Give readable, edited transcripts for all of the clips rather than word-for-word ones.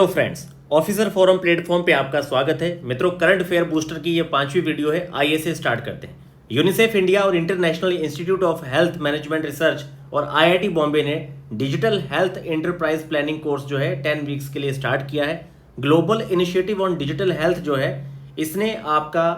Hello friends, officer forum platform पे आपका स्वागत है। मित्रों, करंट अफेयर बूस्टर की ये 5वीं वीडियो है। आइए से स्टार्ट करते हैं। यूनिसेफ इंडिया और international institute of health management research और आईआईटी बॉम्बे ने digital health enterprise planning course जो है 10 वीक्स के लिए स्टार्ट किया है। Global initiative on digital health जो है, इसने आपका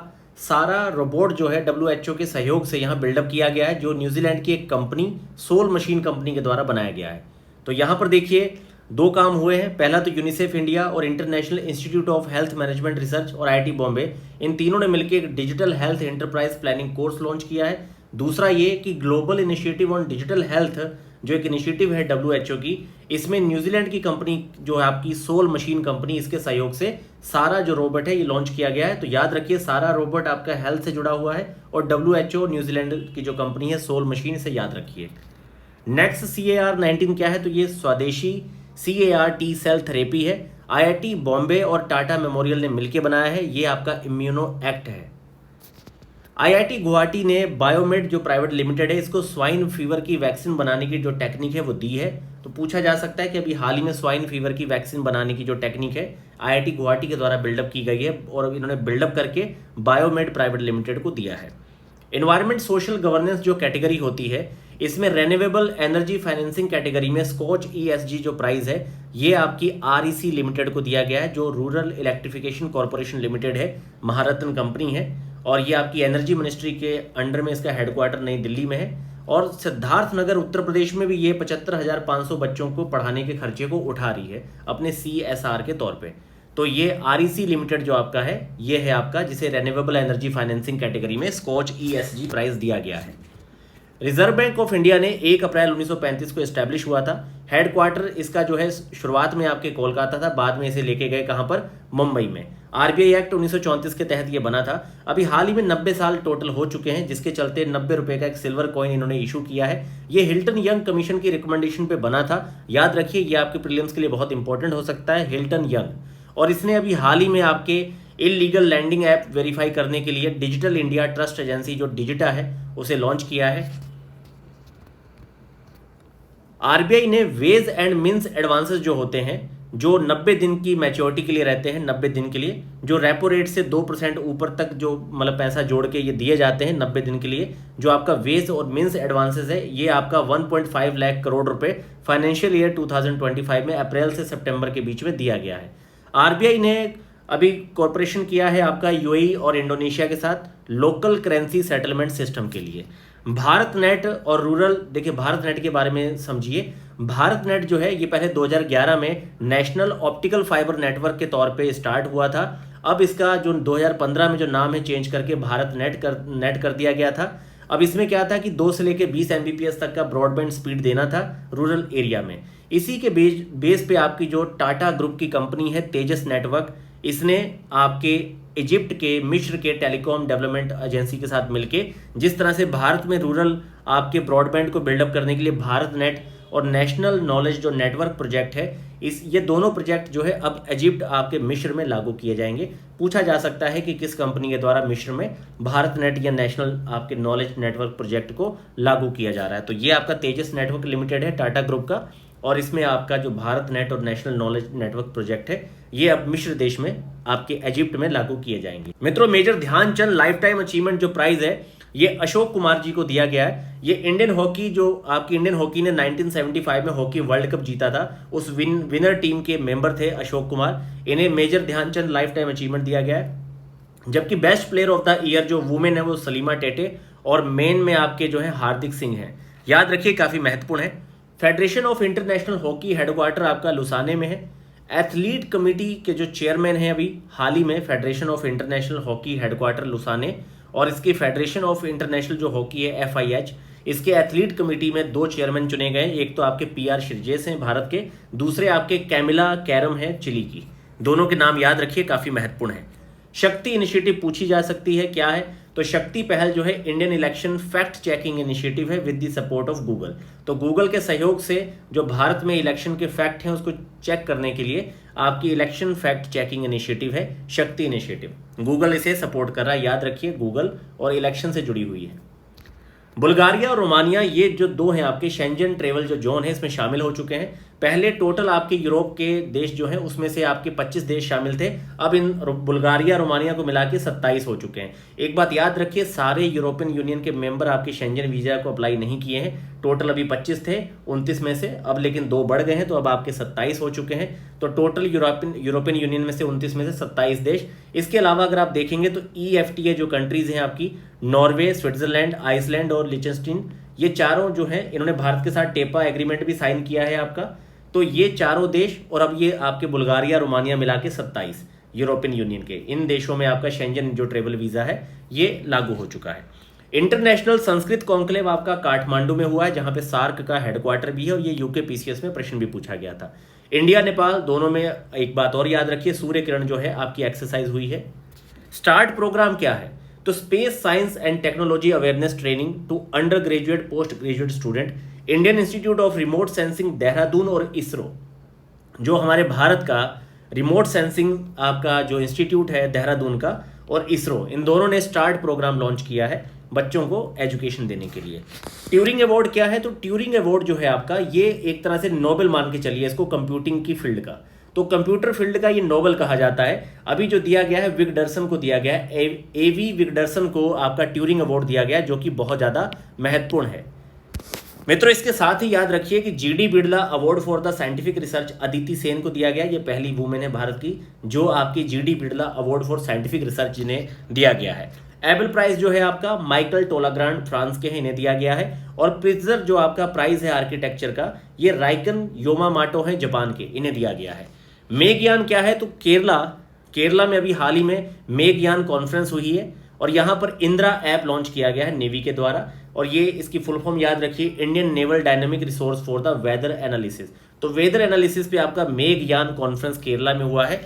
सारा रोबोट जो है WHO के सहयोग से यहाँ बिल्डअप किया गया है, जो न्यूजीलैंड की एक कंपनी सोल मशीन कंपनी के द्वारा बनाया गया है। तो यहाँ पर देखिए, दो काम हुए हैं। पहला तो यूनिसेफ इंडिया और international institute of health management research और आईआईटी बॉम्बे, इन तीनों ने मिलकर एक digital health enterprise planning course launch किया है। दूसरा ये कि global initiative on digital health जो एक इनिशिएटिव है WHO की, इसमें न्यूजीलैंड की कंपनी जो है आपकी सोल मशीन कंपनी, इसके सहयोग से सारा जो रोबोट है ये लॉन्च किया गया है। तो याद रखिए, सारा रोबोट आपका हेल्थ से जुड़ा हुआ है और WHO न्यूजीलैंड की जो कंपनी है सोल मशीन, से याद रखिए। नेक्स्ट CAR-19 क्या है? तो ये स्वदेशी CAR टी सेल थेरेपी है। आईआईटी बॉम्बे और टाटा मेमोरियल ने मिलकर बनाया है। ये आपका इम्यूनो एक्ट है। आईआईटी गुवाहाटी ने बायोमेड जो प्राइवेट लिमिटेड है, इसको स्वाइन फीवर की वैक्सीन बनाने की जो टेक्निक है वो दी है। तो पूछा जा सकता है कि अभी हाल ही में स्वाइन फीवर की वैक्सीन बनाने की जो टेक्निक है आईआईटी गुवाहाटी के द्वारा बिल्डअप की गई है और इन्होंने बिल्डअप करके बायोमेड प्राइवेट लिमिटेड को दिया है। एनवायरमेंट सोशल गवर्नेंस जो कैटेगरी होती है, इसमें रेन्यूएबल एनर्जी फाइनेंसिंग कैटेगरी में स्कॉच ESG जो प्राइस है, ये आपकी REC लिमिटेड को दिया गया है, जो रूरल इलेक्ट्रिफिकेशन कॉर्पोरेशन लिमिटेड है, महारत्न कंपनी है। और ये आपकी एनर्जी मिनिस्ट्री के अंडर में इसका हेडक्वार्टर नई दिल्ली में है। और सिद्धार्थ नगर उत्तर प्रदेश में भी ये 75,500 बच्चों को पढ़ाने के खर्चे को उठा रही है अपने CSR के तौर पे। तो ये REC लिमिटेड जो आपका है, ये है आपका, जिसे रेन्यूएबल एनर्जी फाइनेंसिंग कैटेगरी में स्कॉच ESG प्राइस दिया गया है। रिजर्व बैंक ऑफ इंडिया ने 1 अप्रैल 1935 को एस्टैब्लिश हुआ था। हेडक्वार्टर इसका जो है शुरुआत में आपके कोलकाता था, बाद में इसे लेके गए कहां पर? मुंबई में। RBI एक्ट 1934 के तहत ये बना था। अभी हाल ही में 90 साल टोटल हो चुके हैं, जिसके चलते 90 रुपए का एक सिल्वर कॉइन इन्होंने इशू किया है। ये हिल्टन यंग कमीशन की रिकमेंडेशन पे बना था। याद रखिए, ये आपके प्रीलिम्स के लिए बहुत इंपॉर्टेंट हो सकता है, हिल्टन यंग। और इसने अभी हाल ही में आपके इलीगल लैंडिंग ऐप वेरीफाई करने के लिए डिजिटल इंडिया ट्रस्ट एजेंसी जो डिजिटा है उसे लॉन्च किया है। RBI ने वेज एंड मीन्स एडवांसेस जो होते हैं, जो 90 दिन की मैच्योरिटी के लिए रहते हैं, 90 दिन के लिए, जो रेपो रेट से 2% ऊपर तक जो मतलब पैसा जोड़ के ये दिए जाते हैं 90 दिन के लिए, जो आपका वेज और मीन्स एडवांसेस है, ये आपका 1.5 लाख करोड़ रुपए फाइनेंशियल ईयर 2025 में अप्रैल से सितंबर के बीच में दिया गया है। RBI ने अभी कॉर्पोरेशन किया है आपका UAE और इंडोनेशिया के साथ लोकल करेंसी सेटलमेंट सिस्टम के लिए। भारत नेट और रूरल, देखिए भारत नेट के बारे में समझिए। भारत नेट जो है, ये पहले 2011 में नेशनल ऑप्टिकल फाइबर नेटवर्क के तौर पे स्टार्ट हुआ था। अब इसका जो 2015 में जो नाम है चेंज करके भारत नेट कर दिया गया था। अब इसमें क्या था कि 2 से लेकर 20 Mbps तक का ब्रॉडबैंड स्पीड देना था रूरल एरिया में। इसी के बेस पे आपकी जो टाटा ग्रुप की कंपनी है तेजस नेटवर्क, इसने आपके इजिप्ट के, मिस्र के टेलीकॉम डेवलपमेंट एजेंसी के साथ मिलके, जिस तरह से भारत में रूरल आपके ब्रॉडबैंड को बिल्डअप करने के लिए भारत नेट और नेशनल नॉलेज जो नेटवर्क प्रोजेक्ट है, ये दोनों प्रोजेक्ट जो है अब इजिप्ट आपके मिस्र में लागू किए जाएंगे। पूछा जा सकता है कि किस कंपनी के द्वारा मिस्र में भारत नेट या नेशनल आपके नॉलेज नेटवर्क प्रोजेक्ट को लागू किया जा रहा है। तो ये आपका तेजस नेटवर्क लिमिटेड है टाटा ग्रुप का, और इसमें आपका जो भारत नेट और नेशनल नॉलेज नेटवर्क प्रोजेक्ट है, ये अब मिस्र देश में आपके इजिप्ट में लागू किए जाएंगे। मित्रों, major Dhyanchand life time achievement जो प्राइज है, ये अशोक कुमार जी को दिया गया है। ये इंडियन हॉकी, जो आपकी इंडियन हॉकी ने 1975 में हॉकी वर्ल्ड कप जीता था, उस विनर टीम के मेंबर थे अशोक कुमार। इन्हें major Dhyanchand life time achievement दिया गया है। जबकि best player of the year जो वुमेन है वो सलीमा टेटे, और मेन में आपके जो है हार्दिक सिंह है। याद रखिए, काफी महत्वपूर्ण है। Federation of international hockey headquarter आपका लुसाने में है। एथलीट कमेटी के जो चेयरमैन हैं अभी हाल ही में, federation of international hockey headquarter Lausanne, और इसकी फेडरेशन ऑफ इंटरनेशनल जो हॉकी है FIH, इसके एथलीट कमेटी में 2 चेयरमैन चुने गए। एक तो आपके PR शिरजेस हैं भारत के, दूसरे आपके कैमिला कैरम है चिली की। दोनों के नाम याद रखिए, काफी महत्वपूर्ण है। शक्ति इनिशिएटिव पूछी जा सकती है, क्या है? तो शक्ति पहल जो है Indian election fact checking initiative है with the support of Google. तो गूगल के सहयोग से जो भारत में इलेक्शन के फैक्ट हैं उसको चेक करने के लिए आपकी इलेक्शन फैक्ट चेकिंग इनिशिएटिव है शक्ति इनिशिएटिव। गूगल इसे सपोर्ट कर रहा है, याद रखिए, गूगल और इलेक्शन से जुड़ी हुई है। बुल्गारिया और रोमानिया, ये जो 2 हैं आपके शेंजन ट्रेवल जो जोन है, इसमें शामिल हो चुके हैं। पहले टोटल आपके यूरोप के देश जो हैं उसमें से आपके 25 देश शामिल थे, अब इन बुल्गारिया रोमानिया को मिला के 27 हो चुके हैं। एक बात याद रखिए, सारे यूरोपियन यूनियन के मेंबर आपके शेंजन वीजा को अप्लाई नहीं किए हैं। टोटल अभी 25 थे 29 में से, अब लेकिन 2 बढ़ गए हैं तो अब आपके 27 हो चुके हैं। तो टोटल यूरोपियन यूनियन में से 29 में से 27 देश। इसके अलावा अगर आप देखेंगे तो EFTA जो कंट्रीज हैं आपकी, नॉर्वे, स्विट्जरलैंड, आइसलैंड और लिechtenstein, ये चारों जो हैं इन्होंने भारत के साथ टेपा एग्रीमेंट भी साइन किया है आपका। तो ये चारों देश और अब ये आपके बुल्गारिया रोमानिया मिला के 27 यूरोपियन यूनियन के, इन देशों में आपका शेंजन जो ट्रेवल वीज़ा है ये लागू हो चुका है। इंटरनेशनल संस्कृत कॉन्क्लेव आपका काठमांडू में हुआ है, जहां पे सार्क का हेडक्वार्टर भी है, और ये यूके PCS में प्रश्न भी पूछा गया था। इंडिया नेपाल दोनों में एक बात और याद रखिए, सूर्य किरण जो है आपकी एक्सरसाइज हुई है। स्टार्ट प्रोग्राम क्या है? तो space science and technology awareness training to under graduate post graduate student, Indian Institute of Remote Sensing Dehradun और इसरो, जो हमारे भारत का रिमोट सेंसिंग आपका जो इंस्टीट्यूट है देहरादून का, और इसरो, इन दोनों ने स्टार्ट प्रोग्राम लॉन्च किया है बच्चों को एजुकेशन देने के लिए। ट्यूरिंग अवार्ड क्या है? तो ट्यूरिंग अवार्ड जो है आपका, ये एक तरह से नोबेल मान के चलिए इसको, कंप्यूटिंग की फील्ड का, तो कंप्यूटर फील्ड का ये नोबेल कहा जाता है। अभी जो दिया गया है विगडर्सन को दिया गया है, AV विगडर्सन को आपका ट्यूरिंग अवार्ड दिया गया, जो कि बहुत ज़्यादा महत्वपूर्ण है। मित्रों, इसके साथ ही याद रखिए कि GD Birla award for the scientific research Aditi Sen को दिया गया। ये पहली वुमेन है भारत की जो आपकी GD Birla award for scientific research जिन्हें दिया गया है। एबल प्राइज जो है आपका माइकल टोलाग्रांड फ्रांस के हैं, इन्हें दिया गया है। और प्रिट्जर जो आपका प्राइज है आर्किटेक्चर का, ये राइकन योमामाटो है जापान के, इन्हें दिया गया है। मेघयान क्या है? तो केरला में अभी हाल ही में मेघयान कॉन्फ्रेंस हुई है, और यहाँ पर इंदिरा ऐप लॉन्च किया गया है नेवी के द्वारा, और ये इसकी फुल फॉर्म याद रखिए, Indian naval dynamic resource for the weather analysis. तो वेदर एनालिसिस पे आपका मेघयान कॉन्फ्रेंस केरला में हुआ है।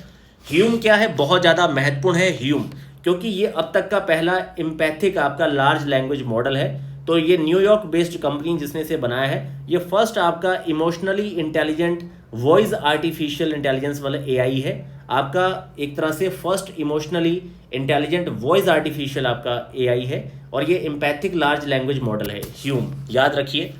ह्यूम क्या है? बहुत ज़्यादा महत्वपूर्ण है ह्यूम, क्योंकि ये अब तक का पहला एम्पैथिक आपका लार्ज लैंग्वेज मॉडल है। तो ये न्यूयॉर्क बेस्ड कंपनी जिसने इसे बनाया है, ये फर्स्ट आपका emotionally intelligent voice artificial intelligence वाला AI है आपका, एक तरह से first emotionally intelligent voice artificial आपका AI है, और ये एम्पैथिक लार्ज लैंग्वेज मॉडल है ह्यूम, याद रखिए।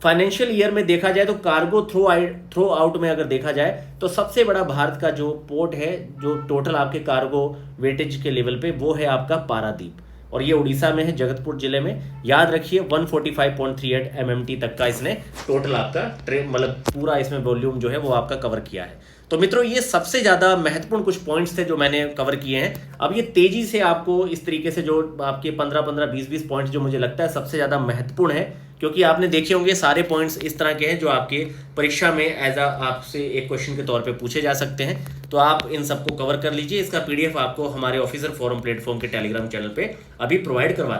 फाइनेंशियल ईयर में देखा जाए तो कार्गो थ्रो आउट में अगर देखा जाए तो सबसे बड़ा भारत का जो पोर्ट है, जो टोटल आपके कार्गो वेटेज के लेवल पे, वो है आपका पारादीप, और ये उड़ीसा में है, जगतपुर जिले में। याद रखिए 145.38 MMT तक का इसने टोटल आपका मतलब पूरा इसमें वॉल्यूम जो है वो आपका कवर किया है। तो मित्रों, ये सबसे ज़्यादा महत्वपूर्ण कुछ पॉइंट्स थे जो मैंने कवर किए हैं। अब ये तेज़ी से आपको इस तरीके से जो आपके 15-15, 20-20 पॉइंट्स जो मुझे लगता है सबसे ज़्यादा महत्वपूर्ण है, क्योंकि आपने देखे होंगे सारे पॉइंट्स इस तरह के हैं जो आपके परीक्षा में एज आपसे एक क्वेश्चन के तौर पे पूछे जा सकते हैं। तो आप इन सबको कवर कर लीजिए। इसका PDF आपको हमारे ऑफिसर फोरम प्लेटफॉर्म के टेलीग्राम चैनल पे अभी प्रोवाइड करवा